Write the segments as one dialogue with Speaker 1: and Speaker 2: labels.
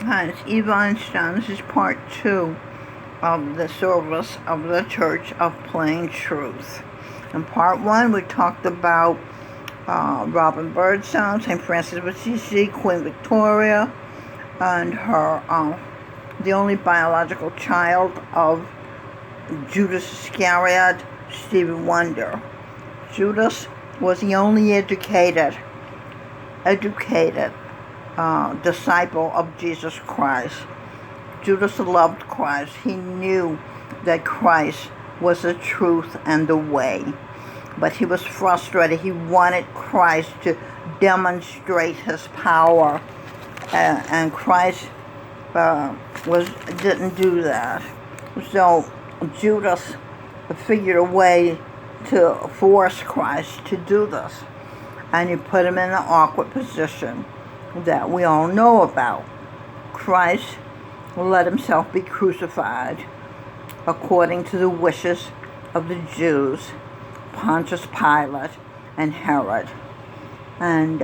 Speaker 1: Hi, it's Eveinstein. This is part 2 of the service of the Church of Plain Truth. In part 1, we talked about Robin Birdsong, St. Francis of Assisi, Queen Victoria, and her, the only biological child of Judas Iscariot, Stevie Wonder. Judas was the only educated disciple of Jesus Christ. Judas loved Christ. He knew that Christ was the truth and the way. But he was frustrated. He wanted Christ to demonstrate his power. And Christ didn't do that. So Judas figured a way to force Christ to do this. And he put him in an awkward position that we all know about. Christ let himself be crucified according to the wishes of the Jews, Pontius Pilate and Herod. And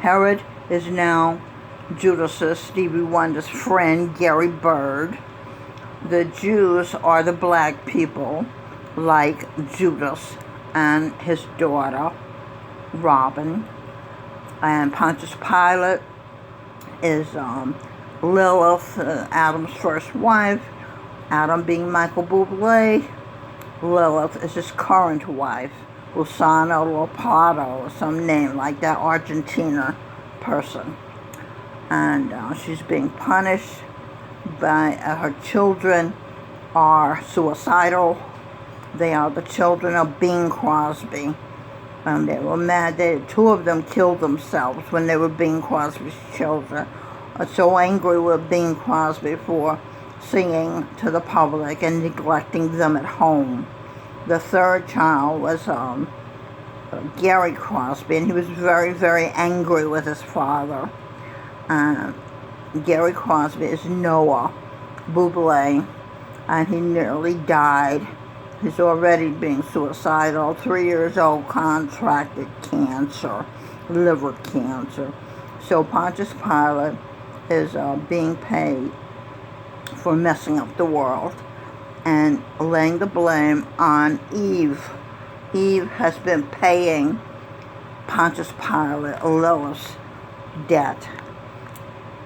Speaker 1: Herod is now Judas's, Stevie Wonder's friend, Gary Bird. The Jews are the black people, like Judas and his daughter, Robin. And Pontius Pilate is Lilith, Adam's first wife. Adam being Michael Bublé. Lilith is his current wife, Luciano Lopato, or some name like that Argentina person. And she's being punished by her children are suicidal. They are the children of Bing Crosby. They were mad. Two of them killed themselves when they were Bing Crosby's children. So angry with Bing Crosby for singing to the public and neglecting them at home. The third child was Gary Crosby, and he was very, very angry with his father. Gary Crosby is Noah Bublé, and he nearly died. He's already being suicidal. 3 years old, contracted cancer, liver cancer. So Pontius Pilate is being paid for messing up the world and laying the blame on Eve. Eve has been paying Pontius Pilate Lilith's debt.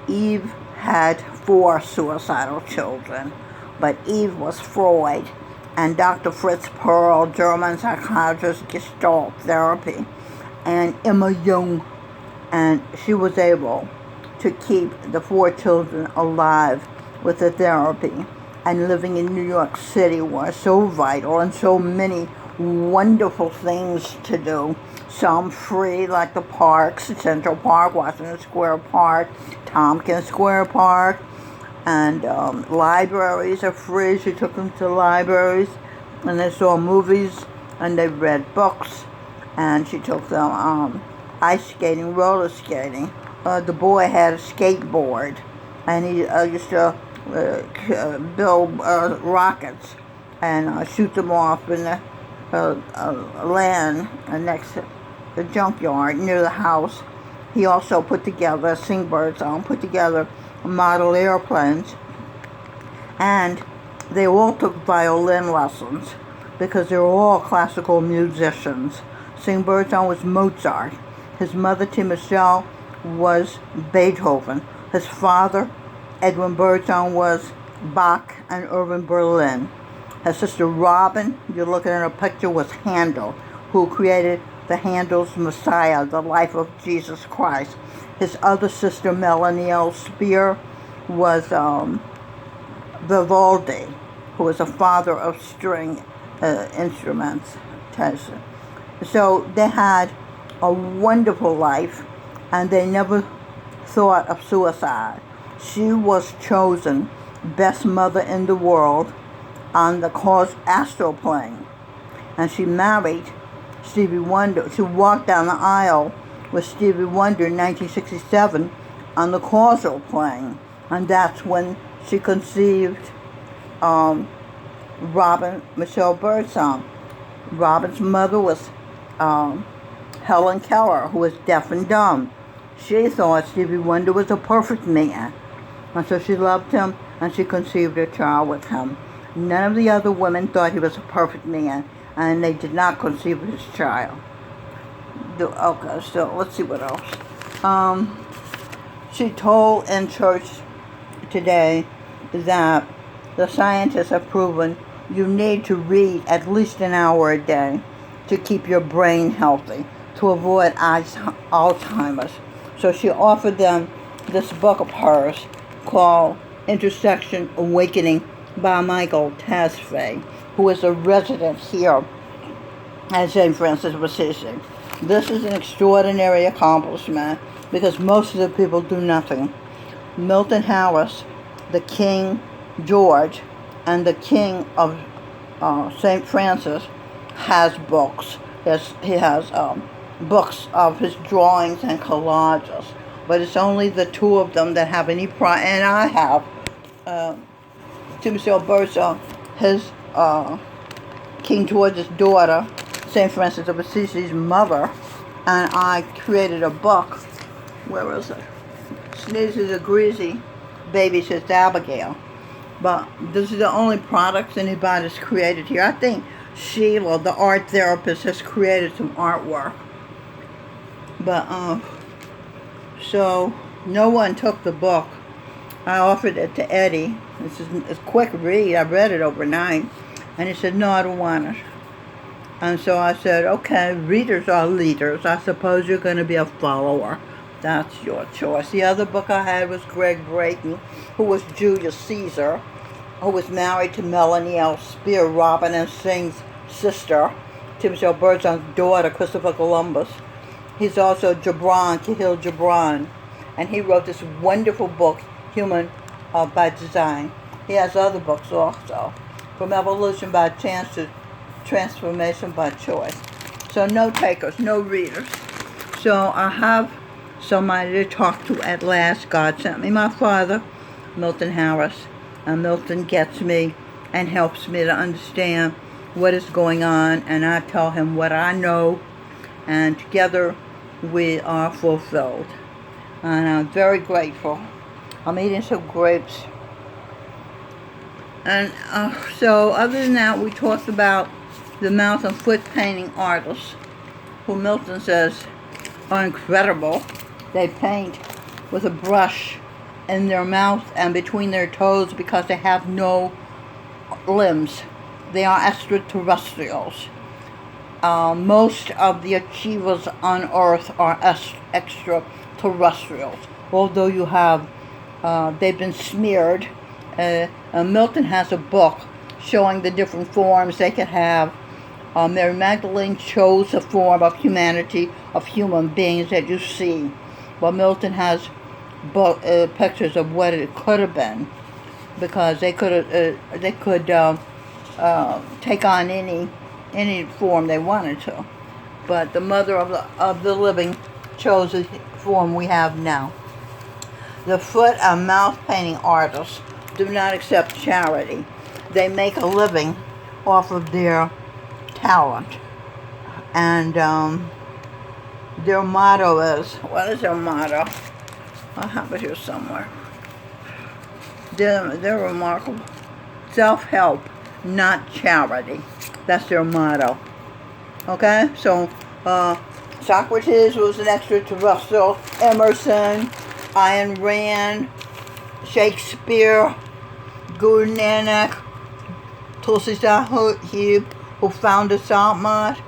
Speaker 1: Eve had 4 suicidal children, but Eve was Freud and Dr. Fritz Perl, German psychiatrist, Gestalt therapy, and Emma Jung. And she was able to keep the 4 children alive with the therapy. And living in New York City was so vital and so many wonderful things to do. Some free, like the parks, Central Park, Washington Square Park, Tompkins Square Park, and libraries are free. She took them to libraries, and they saw movies, and they read books, and she took them ice skating, roller skating. The boy had a skateboard, and he used to build rockets and shoot them off in the land next to the junkyard near the house. He also put together, put together model airplanes, and they all took violin lessons because they were all classical musicians. Birdsong was Mozart. His mother, T. Michelle, was Beethoven. His father, Edwin Birdsong, was Bach and Irving Berlin. His sister Robin, you're looking at her picture, was Handel, who created the Handel's Messiah, the life of Jesus Christ. His other sister, Melanie L. Spear, was Vivaldi, who was a father of string instruments. So they had a wonderful life, and they never thought of suicide. She was chosen best mother in the world on the astral plane, and she married Stevie Wonder. She walked down the aisle with Stevie Wonder in 1967 on the causal plane, and that's when she conceived Robin Michelle Birdsong. Robin's mother was Helen Keller, who was deaf and dumb. She thought Stevie Wonder was a perfect man, And so she loved him, and she conceived a child with him. None of the other women thought he was a perfect man, and they did not conceive his child. Okay, so let's see what else. She told in church today that the scientists have proven you need to read at least an hour a day to keep your brain healthy, to avoid Alzheimer's. So she offered them this book of hers called Intersection Awakening by Michael Tasfay, who is a resident here at St. Francis of Assisi. This is an extraordinary accomplishment because most of the people do nothing. Milton Harris, the King George, and the King of St. Francis has books. He has books of his drawings and collages, but it's only the two of them that have any pride. And I have Timothy Alberto, his King George's daughter, St. Francis of Assisi's mother, and I created a book. Where is it? Sneezes a Greasy, Baby Says Abigail. But this is the only products anybody's created here. I think Sheila, the art therapist, has created some artwork. But, so no one took the book. I offered it to Eddie. It's a quick read. I read it overnight. And he said, no, I don't want it. And so I said, okay, readers are leaders. I suppose you're going to be a follower. That's your choice. The other book I had was Greg Brayton, who was Julius Caesar, who was married to Melanie L. Spear, Robin and Sing's sister, Timothy Alberto's daughter, Christopher Columbus. He's also Gibran, Khalil Gibran, and he wrote this wonderful book, Human by Design. He has other books also, From Evolution by Chance to Transformation by Choice. So no takers, no readers. So I have somebody to talk to at last. God sent me my father, Milton Harris, and Milton gets me and helps me to understand what is going on, and I tell him what I know, and together we are fulfilled. And I'm very grateful. I'm eating some grapes. And so other than that, we talked about the mouth and foot painting artists, who Milton says are incredible. They paint with a brush in their mouth and between their toes because they have no limbs. They are extraterrestrials. Most of the achievers on Earth are extraterrestrials. Although you have, they've been smeared. Milton has a book showing the different forms they could have. Mary Magdalene chose the form of humanity, of human beings that you see. Well, Milton has pictures of what it could have been, because they could take on any form they wanted to. But the mother of the living chose the form we have now. The foot and mouth painting artists do not accept charity. They make a living off of their talent. And their motto is, what is their motto? I have it here somewhere. They're remarkable. Self-help, not charity. That's their motto. Okay? So, Socrates was an extraterrestrial. Emerson, Ayn Rand, Shakespeare, Guru Nanak, Tulsi Sahib, who founded Salmat.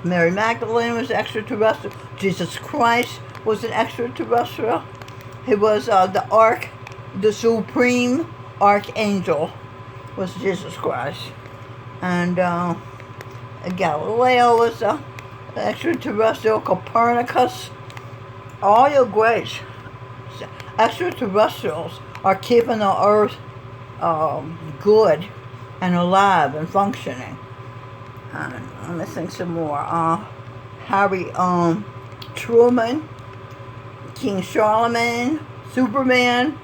Speaker 1: Mary Magdalene was extraterrestrial. Jesus Christ was an extraterrestrial. He was the supreme archangel was Jesus Christ. And Galileo was an extraterrestrial. Copernicus. All your greats. Extraterrestrials are keeping the earth good and alive and functioning. I'm missing some more. Harry Truman, King Charlemagne, Superman,